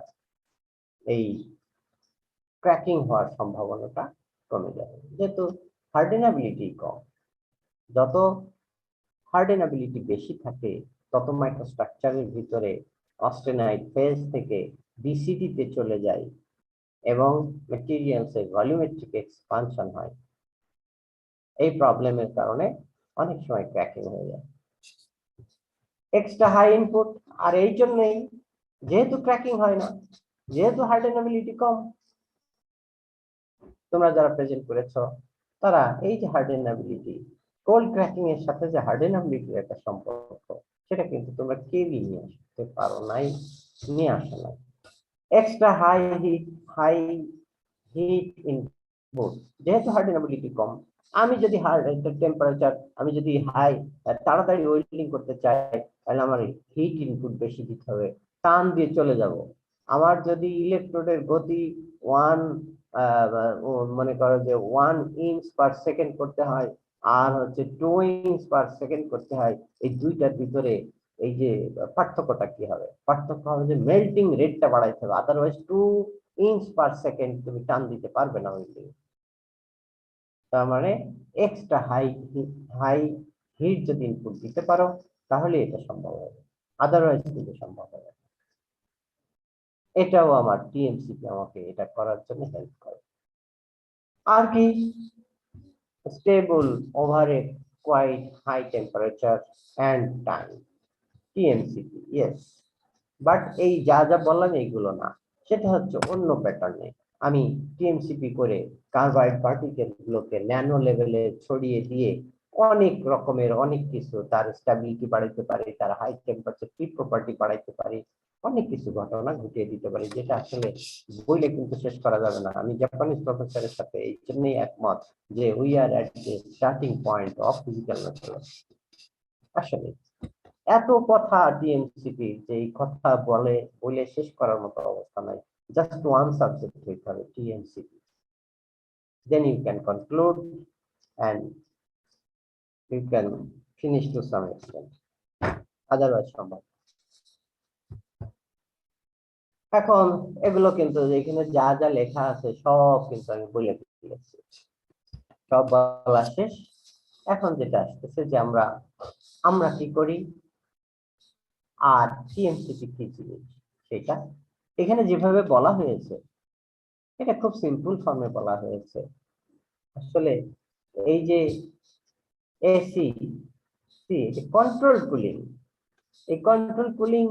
এই ক্র্যাকিং হওয়ার সম্ভাবনাটা কমে যাবে, যেহেতু হার্ডেনেবিলিটি কম। যত হার্ডেনেবিলিটি বেশি থাকে তত মাইক্রোস্ট্রাকচারের ভিতরে অস্টেনাইট ফেজ থেকে বিসিডি তে চলে যায় এবং ম্যাটেরিয়ালসের ভলিউমেট্রিক এক্সপানশন হয়। এই প্রবলেমের কারণে অনেক সময় ক্র্যাকিং হয়ে যায়, এক্সট্রা হাই ইনপুট। আর এই জন্যই যেহেতু ক্র্যাকিং হয় না, যেহেতু হার্ডেনেবিলিটি কম, তোমরা যারা প্রেজেন্ট করেছো তারা এই যে হার্ডেনেবিলিটি, কোল্ড ক্র্যাকিং এর সাথে যে হার্ডেনেবিলিটির একটা সম্পর্ক, সেটা কিন্তু তোমরা কেউই নিয়ে আসতে পারো নাই, নিয়ে আসো নাই। এক্সট্রা হাই হিট ইনপুট, যেহেতু হার্ডেনেবিলিটি কম, আমি যদি টেম্পারেচার আমি যদি হাই তাড়াতাড়ি ওয়েল্ডিং করতে চাই, তাহলে আমার হিট ইনপুট বেশি দিতে হবে, টান দিয়ে চলে যাব। আমার যদি ইলেকট্রোডের গতি মনে করো যে 1 ইঞ্চ পার সেকেন্ড করতে হয়, আর হচ্ছে 2 ইঞ্চ পার সেকেন্ড করতে হয়, এই দুইটার ভিতরে এই যে পার্থক্যটা কি হবে? পার্থক্য হবে যে মেল্টিং রেটটা বাড়াইতে হবে, আদারওয়াইজ 2 ইঞ্চ পার সেকেন্ড তুমি টান দিতে পারবে না ওয়েল্ডিং। তার মানে এক্সট্রা হাই হিট যদি ইনপুট দিতে পারো তাহলে এটা সম্ভব হবে, আদারওয়াইজ কিন্তু সম্ভব হবে। এটাও আমার টিএমসিপি আমাকে এটা করার জন্য হেল্প করে। আর কি? Stable over a quite high temperature and time, TMCP, yes. But এই যা যা বললাম এইগুলো না, সেটা হচ্ছে অন্য প্যাটার্নে। আমি টিএমসিপি করে কার্বাইড পার্টিকেল গুলোকে ন্যানো লেভেলে ছড়িয়ে দিয়ে অনেক রকমের অনেক কিছু, তার স্টেবিলিটি বাড়াইতে পারি, তার হাই টেম্পারেচার ফ্রি প্রপার্টি বাড়াইতে পারি, অনেক কিছু ঘটনা ঘটিয়ে দিতে পারি, যেটা আসলে বইলে কিন্তু শেষ করা যাবে না। আমি জাপানিজ প্রফেসরের সাথে এই জন্যই একমত যে we are at the starting point of physical methodology. আসলে এত কথা টিএমসিপি, যে এই কথা বলে শেষ করার মতো অবস্থা নাই। জাস্ট ওয়ান সাবজেক্ট হইতে হবে TMCP, then you can conclude and you can finish to some extent, otherwise সম্ভব। এখন এগুলো কিন্তু এখানে যা যা লেখা আছে সব কিন্তু আমি বলে দিয়েছি, সব বলা শেষ। এখন যেটা আসতেছে যে আমরা কি করি আর টিএমসিপি কি জিনিস, সেটা এখানে যেভাবে বলা হয়েছে এটা খুব সিম্পল ফর্মে বলা হয়েছে। আসলে এই যে এসি কন্ট্রোল কুলিং, এই কন্ট্রোল কুলিং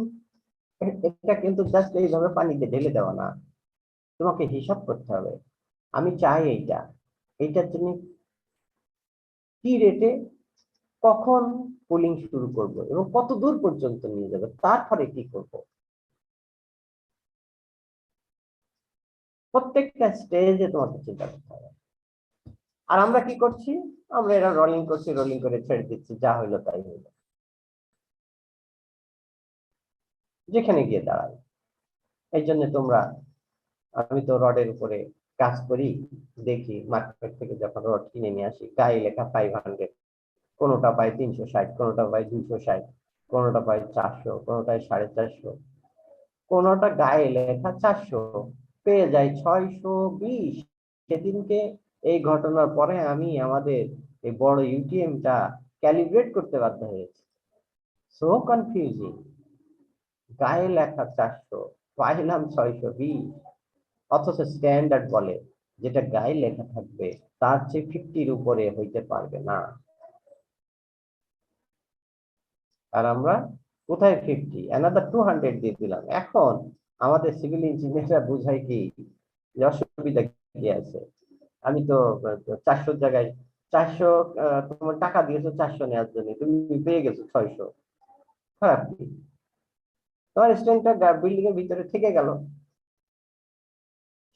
এটা কিন্তু জাস্ট এইভাবে পানিতে ঢেলে দেওয়া না, তোমাকে হিসাব করতে হবে। আমি চাই এইটার জন্য কি রেটে কখন পুলিং শুরু করব এবং কত দূর পর্যন্ত নিয়ে যাব, তারপরে কি করব, প্রত্যেকটা স্টেজে তোমাকে চিন্তা করতে হবে। আর আমরা কি করছি, আমরা এরা রোলিং করছি, রোলিং করে ছেড়ে দিচ্ছি, যা হইলো তাই হইলো, যেখানে গিয়ে দাঁড়ায়। এই জন্য তোমরা, আমি তো রডের উপরে কাজ করি, দেখি মার্কেট থেকে যখন রড কিনে নিয়ে আসি, গায়ে লেখা 500, কোনোটা পাই 360, কোনোটা পাই 260, কোনোটা পাই 400, কোনোটায় 450, কোনোটা গায়ে লেখা 400, পেয়ে যাই 620। সেদিনকে এই ঘটনার পরে আমি আমাদের এই বড় ইউটিএমটা ক্যালিব্রেট করতে বাধ্য হয়েছি। সো কনফিউজিং, গায়ে লেখা 400, পাইলাম 620, অথচ স্ট্যান্ডার্ড বলে যেটা গায়ে লেখা থাকবে তার চেয়ে 50-র উপরে হইতে পারবে না। আর আমরা কোথায় 50, অ্যানাদার 200 দিয়ে দিলাম। এখন আমাদের সিভিল ইঞ্জিনিয়াররা বুঝায় কি যে অসুবিধা কি আছে, আমি তো 400 জায়গায় 400, তোমার টাকা দিয়েছো 400 নেওয়ার জন্য, তুমি পেয়ে গেছো 600, খারাপ কি? তোমার স্ট্রেংথটা বিল্ডিং এর ভিতরে থেকে গেল,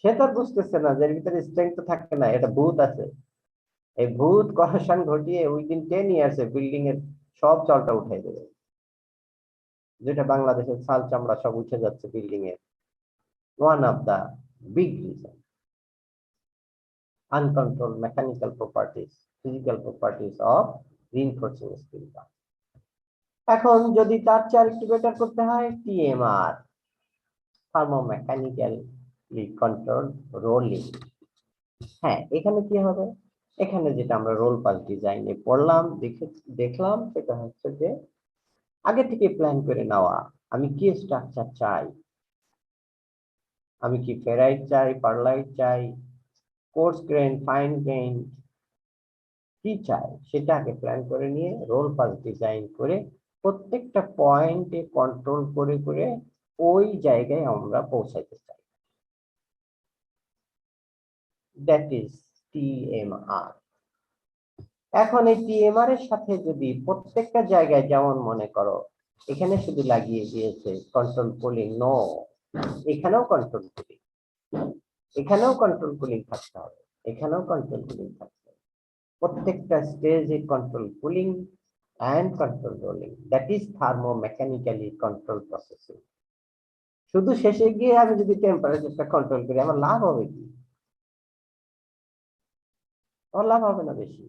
সে তো আর বুঝতেছে না যে এর ভিতরে স্ট্রেংথ থাকে না, এটা ভূত আছে। এই ভূত করশন ঘটিয়ে উইদিন 10 ইয়ার্স বিল্ডিং এর সব চালটা উঠাই দেবে, যেটা বাংলাদেশের ছাল চামড়া সব উঠে যাচ্ছে বিল্ডিং এর। One of the big reason, uncontrolled mechanical properties, physical properties of reinforcing steel bar. এখন যদি তার চেয়ে একটু বেটার করতে হয়, টিএমআর, থার্মোমেকানিক্যালি কন্ট্রোল রোলিং। হ্যাঁ, এখানে কি হবে, এখানে যেটা আমরা রোল পাস ডিজাইনে পড়লাম, দেখলাম সেটা হচ্ছে যে আগে থেকে প্ল্যান করে নেওয়া, আমি কি স্ট্রাকচার চাই, আমি কি ফেরাইট চাই, পারলাইট চাই, কোর্স গ্রেন, ফাইন গ্রেন, কি চাই সেটা আগে প্ল্যান করে নিয়ে রোল পাস ডিজাইন করে প্রত্যেকটা পয়েন্টে কন্ট্রোল করে করে ওই জায়গায় আমরা পৌঁছাইতে চাই। That is TMR. এখন এই টিএমআর এর সাথে যদি প্রত্যেকটা জায়গায়, যেমন মনে করো এখানে শুধু লাগিয়ে দিয়েছে কন্ট্রোল পুলিং, নো, এখানেও কন্ট্রোল পুলিং, এখানেও কন্ট্রোল পুলিং থাকতে হবে, এখানেও কন্ট্রোল পুলিং থাকতে হবে, প্রত্যেকটা স্টেজে control pulling and control rolling, that is thermomechanically control processing. শুধু শেষে গিয়ে আমি যদি টেম্পারেচারটা কন্ট্রোল করি, আমার লাভ হবে কি? আমার লাভ হবে না বেশি।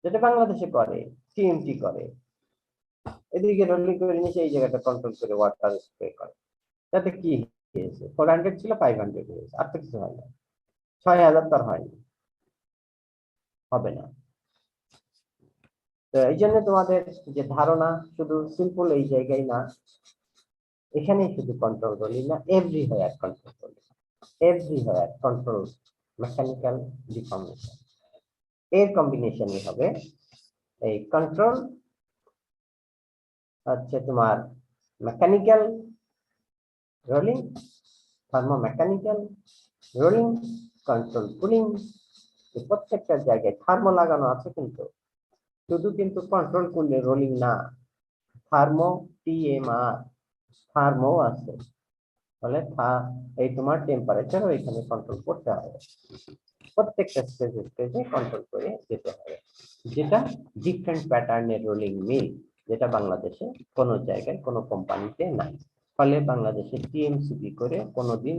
যেটা বাংলাদেশে করে, টিএমটি করে, এদিকে রোলিং করে নিয়ে এই জায়গাটা কন্ট্রোল করে ওয়াটার স্প্রে করে, তাতে কি হয়েছে, 400 ছিল 500 হয়েছে, আর তো কিছু হয় না, 6000 তার হয়নি, হবে না। তো এই জন্য তোমাদের যে ধারণা শুধু সিম্পল এই জায়গায় না, এখানে শুধু কন্ট্রোল রোলিং না, everywhere control rolling, everywhere control mechanical deformation, এর কম্বিনেশনই হবে এই কন্ট্রোল হচ্ছে তোমার mechanical rolling, thermomechanical rolling, control cooling. প্রত্যেকটা জায়গায় থার্মো লাগানো আছে, কিন্তু শুধু কিন্তু কন্ট্রোল করলে রোলিং না, থার্মো টিএমআর, থার্মো আছে, ফলে এই তোমার টেম্পারেচারও এখানে কন্ট্রোল করতে হবে, প্রত্যেকটা স্টেজে স্টেজে কন্ট্রোল করে যেতে হবে, যেটা ডিফারেন্ট প্যাটার্নের রোলিং মিল, যেটা বাংলাদেশে কোনো জায়গায় কোনো কোম্পানিতে নাই। ফলে বাংলাদেশে টিএমসিপি করে কোনোদিন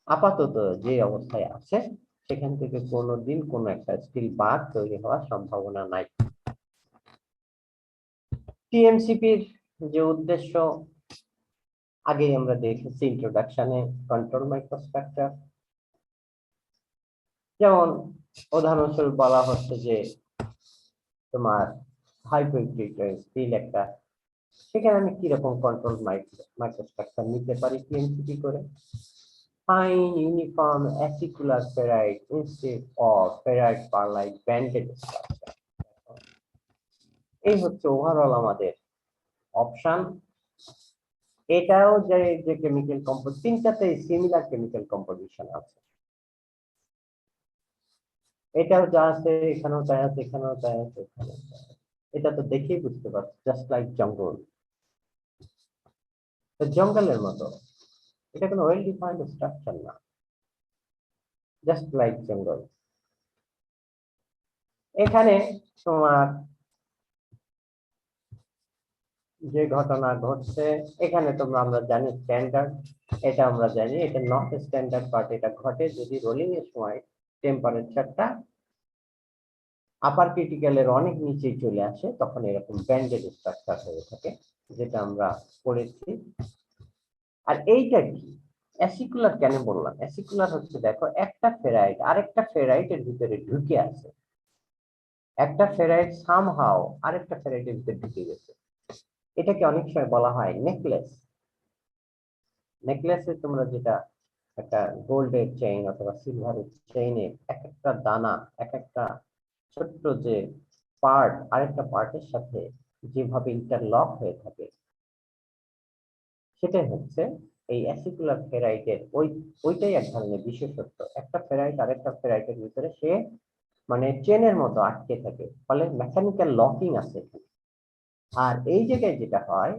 আপাতত যে অবস্থায় আছে সেখান থেকে কোনোদিন কোনো একটা স্টিল বার তৈরি হওয়ার সম্ভাবনা নাই। টিএমসিপির যে উদ্দেশ্য আগে আমরা দেখেছি ইন্ট্রোডাকশনে, কন্ট্রোল মাইক্রোস্ট্রাকচার, যেমন উদাহরণস্বরূপ বলা হচ্ছে যে তোমার হাইপোথেটিক্যাল স্টিল একটা, সেখানে আমি কিরকম কন্ট্রোল মাইক্রোস্ট্রাকচার নিতে পারি টিএমসিপি করে, fine uniform acicular ferrite instead of ferrite pearlite banded structure. এই হচ্ছে ওভারঅল আমাদের অপশন। এটাও যে কেমিক্যাল কম্পোজ, তিনটাতে সিমিলার কেমিক্যাল কম্পোজিশন আছে, এটাও যা আছে এখানেও তাই আছে, এখানেও তাই আছে, এখানেও তাই আছে। এটা তো দেখেই বুঝতে পারছো, জাস্ট লাইক জঙ্গল, জঙ্গলের মতো। এটা কোনো ওয়েল ডিফাইন্ড স্ট্রাকচার না, জাস্ট লাইক জঙ্গল। এখানে তোমার যে ঘটনা ঘটছে এখানে আমরা জানি স্ট্যান্ডার্ড, এটা আমরা জানি এটা নট স্ট্যান্ডার্ড, বাট এটা ঘটে যদি রোলিং এর সময় টেম্পারেচারটা আপার ক্রিটিক্যালের অনেক নিচে চলে আসে, তখন এরকম ব্যান্ডেড স্ট্রাকচার হয়ে থাকে, যেটা আমরা পড়েছি। আর এইটা কি অ্যাসিকুলার কেন বললাম? অ্যাসিকুলার হচ্ছে, দেখো একটা ফেরাইট আরেকটা ফেরাইটের ভিতরে ঢুকে আছে, একটা ফেরাইট সামহাও আরেকটা ফেরাইটের ভিতরে ঢুকে গেছে। এটাকে অনেক সময় বলা হয় নেকলেস। নেকলেসে তোমরা যেটা একটা গোল্ডের চেইন অথবা সিলভারের চেইনে এক একটা দানা, এক একটা ছোট্ট যে পার্ট আরেকটা পার্টের সাথে যেভাবে ইন্টারলক হয়ে থাকে, সেটাই হচ্ছে এই অ্যাসিকুলার ফেরাইটের ওইটাই এক ধরনের বিশেষত্ব। একটা ফেরাইট আরেকটা ফেরাইটের ভিতরে সে মানে চেনের মতো আটকে থাকে, ফলে মেকানিক্যাল লকিং আছে। আর এই জায়গায় যেটা হয়,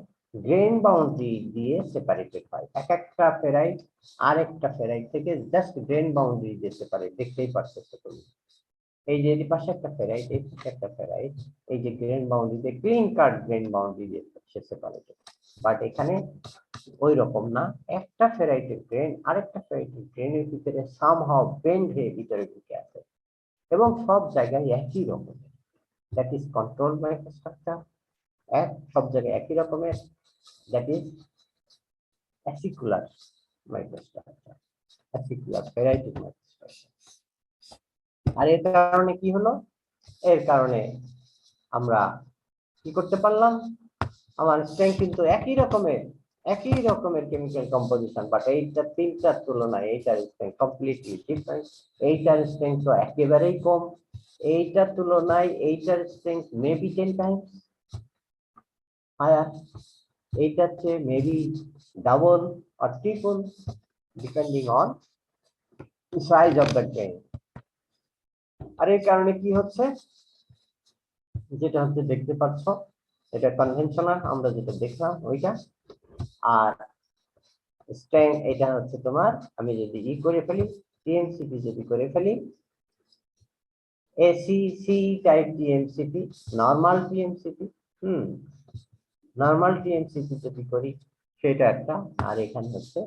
গ্রেন বাউন্ডারি দিয়ে সেপারেটেড হয়। এক একটা ফেরাইট আরেকটা ফেরাইট থেকে জাস্ট গ্রেন বাউন্ডারি দিয়ে সেপারেট, দেখতেই পারছো তুমি। এই যে এই পাশে একটা ফেরাইট, এই পাশে একটা ফেরাইট, এই যে গ্রেন বাউন্ডারি দিয়ে ক্লিন কাট গ্রেন বাউন্ডারি দিয়ে সেপারেটেড। বাট এখানে ওই রকম না, একটা ফেরাইটের গ্রেন আরেকটা ফেরাইটের গ্রেনের ভিতরে সামহাও বেন্ড হয়ে ভিতরে ঢুকে আছে, এবং সব জায়গায় একই রকম। দ্যাট ইজ কন্ট্রোল মাইক্রোস্ট্রাকচার, সব জায়গায় একই রকমের, দ্যাট ইজ অ্যাসিকুলার মাইক্রোস্ট্রাকচার, অ্যাসিকুলার ফেরাইটিক মাইক্রোস্ট্রাকচার। আর এর কারণে কি হলো? এর কারণে আমরা কি করতে পারলাম, আমার স্ট্রেংথ কিন্তু একই রকমের কেমিক্যাল কম্পোজিশন, বাট এইটা তিনটার তুলনায় এইটার স্ট্রেংথ কমপ্লিটলি ডিফারেন্ট। এইটার স্ট্রেংথ একেবারেই কম, এইটার তুলনায় এইটার স্ট্রেংথ মেবি 10 টাইমস হায়ার, এইটার চেয়ে maybe double or triple depending on the size of the grain। আর এই কারণে কি হচ্ছে, যেটা হচ্ছে দেখতে পাচ্ছ, এটা কনভেনশনাল আমরা যেটা দেখলাম ওইটা। আর স্ট্রেংথ এটা হচ্ছে তোমার, আমি যদি করে ফেলি টিএমসিপি, যদি করে ফেলি ACC type TMCP, normal TMCP, normal TMCP যদি করি সেটা একটা। আর এখানে হচ্ছে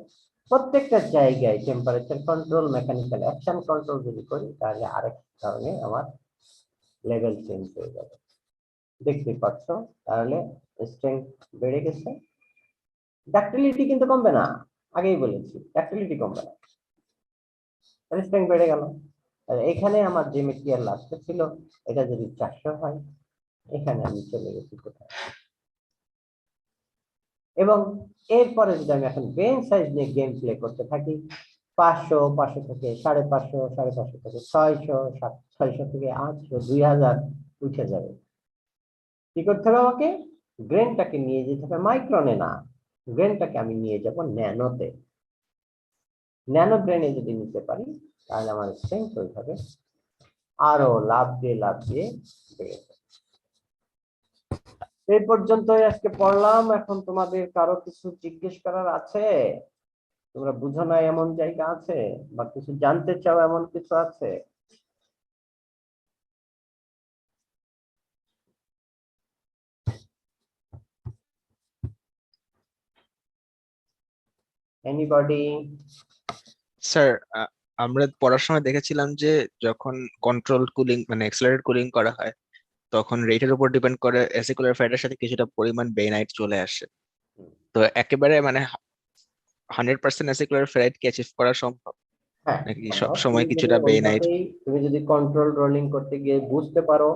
প্রত্যেকটা জায়গায় temperature control, mechanical action control যদি করি, তাহলে আরেক কারণে আমার লেভেল চেঞ্জ হয়ে যাবে। দেখতে পাচ্ছ, তাহলে স্ট্রেংথ বেড়ে গেছে, ডাক্টিলিটি কিন্তু কমবে না, আগেই বলেছি ডাক্টিলিটি কমবে না, তাহলে স্ট্রেংথ বেড়ে গেল। আর এখানে আমার যে মেটেরিয়াল লাগতে ছিল এটা যদি 400 হয়, এখানে আমি চলে গেছি কোথায়। এবং এরপরে যদি আমি এখন বেঞ্চ সাইজ নিয়ে গেম প্লে করতে থাকি, 500, 500 থেকে 550, 550 থেকে 600, 600 থেকে 800, 2000 উঠে যাবে। কি করতে হবে আমাকে? গ্রেনটাকে নিয়ে যেতে হবে মাইক্রনে না, গ্রেনটাকে আমি নিয়ে যাব ন্যানোতে। ন্যানো গ্রেনে যদি নিতে পারি, তাহলে আমার স্ট্রেংথ ওইভাবে আরো লাভ দিয়ে বেড়ে যাবে। এই পর্যন্ত আজকে পড়লাম। এখন তোমাদের কারো কিছু জিজ্ঞেস করার আছে? তোমরা বুঝো না এমন জায়গা আছে, বা কিছু জানতে চাও এমন কিছু আছে? এনিবডি? স্যার, আমরা পড়ার সময় দেখেছিলাম যে যখন কন্ট্রোল কুলিং মানে অ্যাক্সেলারেট কুলিং করা হয়, তখন রেটের উপর ডিপেন্ড করে অ্যাসিকুলার ফ্যাটের সাথে কিছুটা পরিমাণ বেইনাইট চলে আসে। তো একেবারে মানে 100% অ্যাসিকুলার ফ্যাট কি অ্যাচিভ করা সম্ভব, হ্যাঁ, নাকি সব সময় কিছুটা বেইনাইট? তুমি যদি কন্ট্রোল রোলিং করতে গিয়ে বুঝতে পারো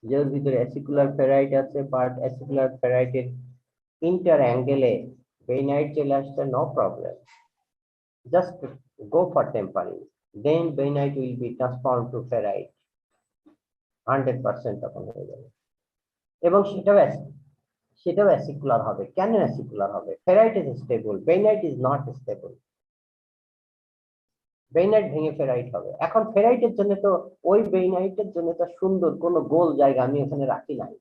যে ওর ভিতরে অ্যাসিকুলার ফেরাইট আছে, বাট অ্যাসিকুলার ফেরাইটের ইন্টার অ্যাঙ্গেলে বেইনাইট চলে আসছে, no problem, just go for tempering, then bainite will be transform to ferrite 100% তখন হয়ে যাবে। এবং সেটাও অ্যাসিকুলার হবে। কেন অ্যাসিকুলার হবে? Ferrite is stable, bainite is not stable. Bainite ভেঙে ফেরাইট হবে। এখন ফেরাইটের জন্য তো ওই বেইনাইটের জন্য তো সুন্দর কোনো গোল জায়গা আমি এখানে রাখি নাই,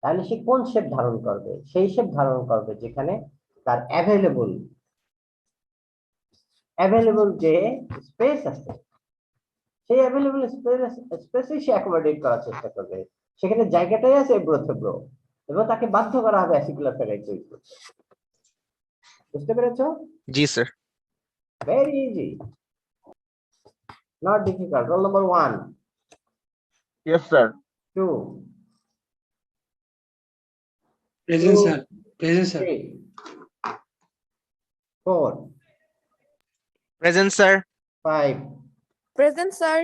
তাহলে সে কোন শেপ ধারণ করবে? সেই শেপ ধারণ করবে যেখানে তার অ্যাভেলেবল যে স্পেস আছে, সেই অ্যাভেলেবল স্পেসে সে অ্যাকোমোডেট করার চেষ্টা করবে। সেখানে জায়গাটাই আছে এব্রো থেব্রো, এবং তাকে বাধ্য করা হবে অ্যাসিকুলার ফেরাইট তৈরি করতে। বুঝতে পেরেছো? জি sir. Very easy. Not difficult. Roll number 1, Yes, sir. 2, Present, sir. Present, sir. 3, 4, present sir. 5, Present, sir.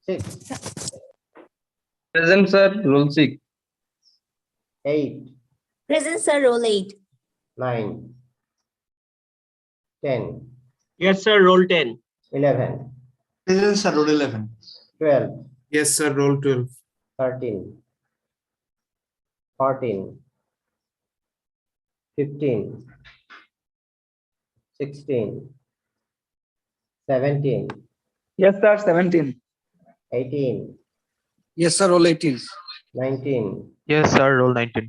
6, Present, sir. Roll 6. 8, Present, sir. Roll 8. 9, 10, Yes, sir. Roll 10. 11, Present, sir. Roll 11. 12, Yes, sir. Roll 12. 13, 14, 15, 16, 17, Yes, sir. 17. 18, Yes, sir. Roll 18. 19, Yes, sir. Roll 19.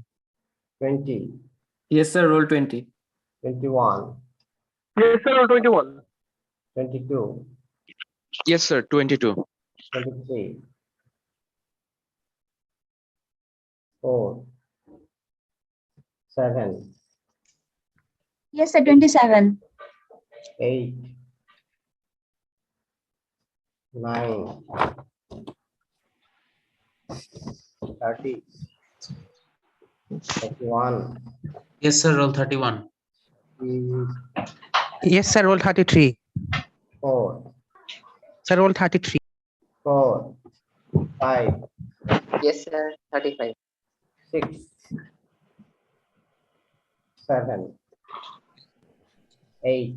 20, Yes, sir. Roll 20. 21, Yes, sir. Roll 21. 22, Yes, sir. 22. 23, 4, 7, Yes, sir. 27. 8, 9, 30, 31, Yes, sir. Roll 31. Yes, sir. Roll 33. 4, Sir, roll 33. 4, 5, Yes, sir. 35. 6, 7, 8,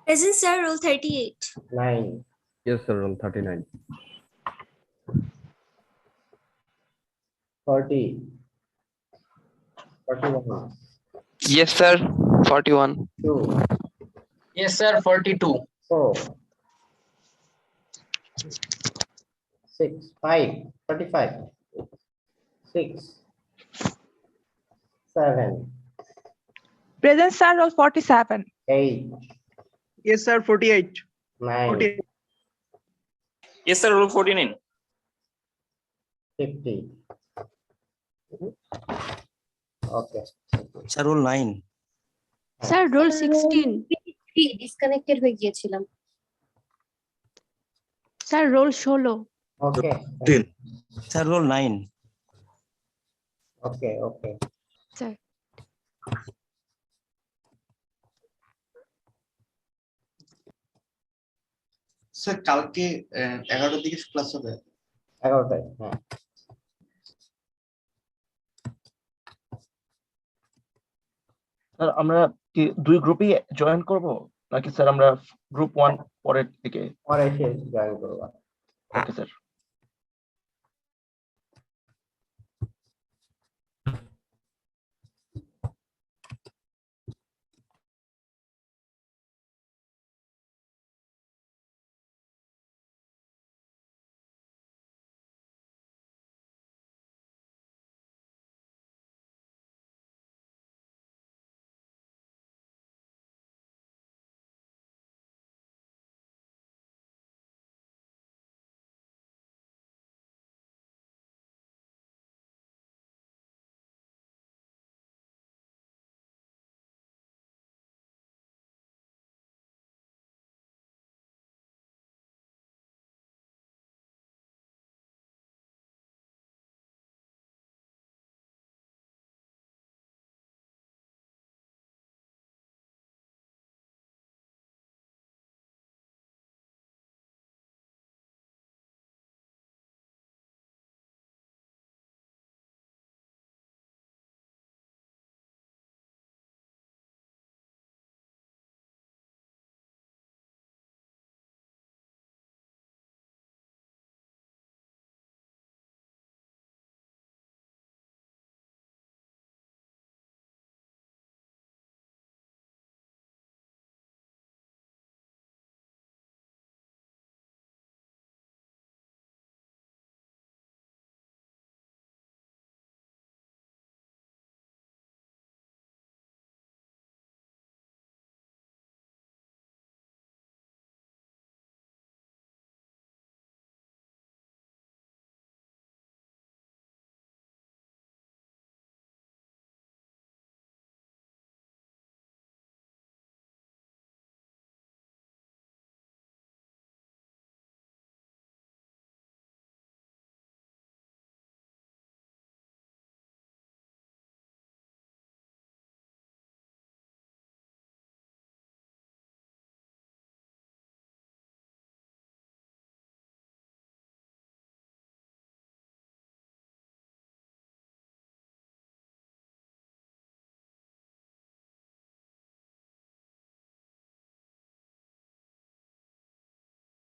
Present, sir. Roll 38. 9, Yes, sir. Roll 39. 40, 41, Yes, sir. 41. 2, Yes, sir. 42. 4, 6, 5, 35, 6, 7, Present, sir. Roll 47. 8, Yes, sir. 48. 9, 48. Yes, sir. Roll 49. 50. Okay. Sir, roll 9. Sir, roll 16. Disconnected হয়ে গিয়েছিলাম। Sir, roll 16. Okay. 10. Sir, roll 9. Okay. Okay. Sir. Sir কালকে 11টার দিকে class হবে। 11টায়, হ্যাঁ। Sir আমরা কি দুই গ্রুপই join করব নাকি স্যার আমরা গ্রুপ 1 পরের দিকে? পরে এসে জয়েন করবা। Okay sir.